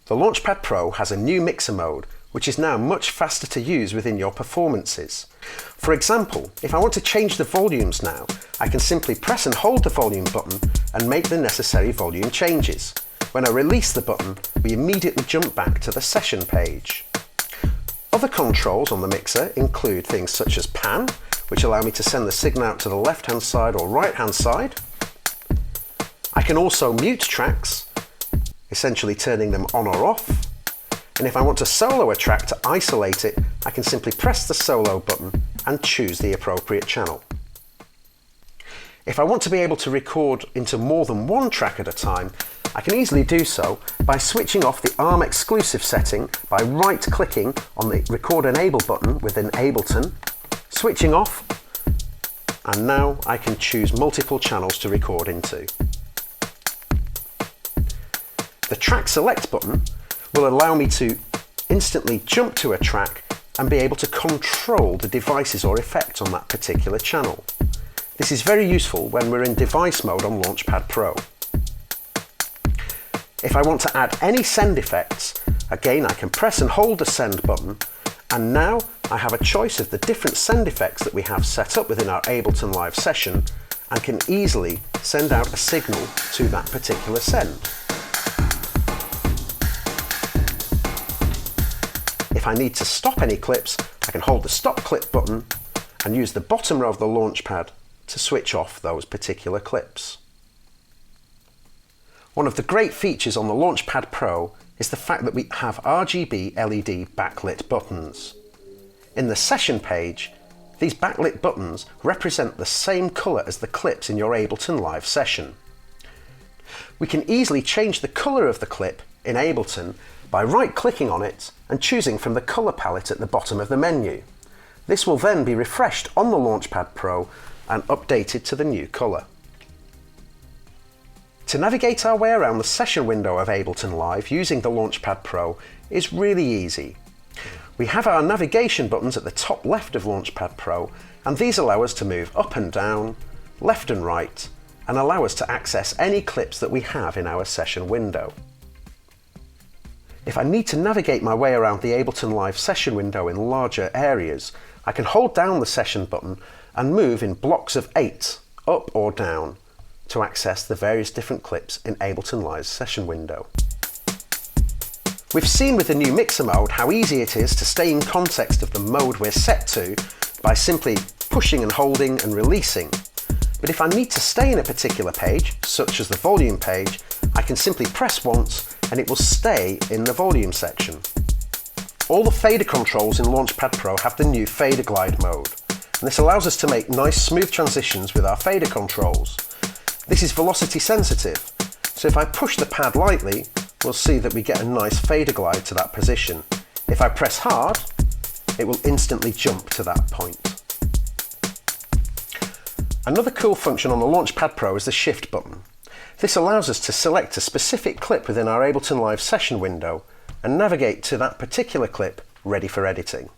The Launchpad Pro has a new mixer mode, which is now much faster to use within your performances. For example, if I want to change the volumes now, I can simply press and hold the volume button and make the necessary volume changes. When I release the button, we immediately jump back to the session page. Other controls on the mixer include things such as pan, which allow me to send the signal out to the left-hand side or right-hand side. I can also mute tracks, essentially turning them on or off. And if I want to solo a track to isolate it, I can simply press the solo button and choose the appropriate channel. If I want to be able to record into more than one track at a time, I can easily do so by switching off the ARM exclusive setting by right-clicking on the Record Enable button within Ableton, switching off, and now I can choose multiple channels to record into. The Track Select button will allow me to instantly jump to a track and be able to control the devices or effects on that particular channel. This is very useful when we're in device mode on Launchpad Pro. If I want to add any send effects, again I can press and hold the send button, and now I have a choice of the different send effects that we have set up within our Ableton Live session and can easily send out a signal to that particular send. If I need to stop any clips, I can hold the stop clip button and use the bottom row of the Launchpad to switch off those particular clips. One of the great features on the Launchpad Pro is the fact that we have RGB LED backlit buttons. In the session page, these backlit buttons represent the same colour as the clips in your Ableton Live session. We can easily change the colour of the clip in Ableton by right-clicking on it and choosing from the colour palette at the bottom of the menu. This will then be refreshed on the Launchpad Pro and updated to the new colour. To navigate our way around the session window of Ableton Live using the Launchpad Pro is really easy. We have our navigation buttons at the top left of Launchpad Pro, and these allow us to move up and down, left and right, and allow us to access any clips that we have in our session window. If I need to navigate my way around the Ableton Live session window in larger areas, I can hold down the session button and move in blocks of 8, up or down, to access the various different clips in Ableton Live's session window. We've seen with the new mixer mode how easy it is to stay in context of the mode we're set to by simply pushing and holding and releasing. But if I need to stay in a particular page, such as the volume page, I can simply press once and it will stay in the volume section. All the fader controls in Launchpad Pro have the new fader glide mode, and this allows us to make nice smooth transitions with our fader controls. This is velocity sensitive, so if I push the pad lightly, we'll see that we get a nice fader glide to that position. If I press hard, it will instantly jump to that point. Another cool function on the Launchpad Pro is the Shift button. This allows us to select a specific clip within our Ableton Live session window and navigate to that particular clip ready for editing.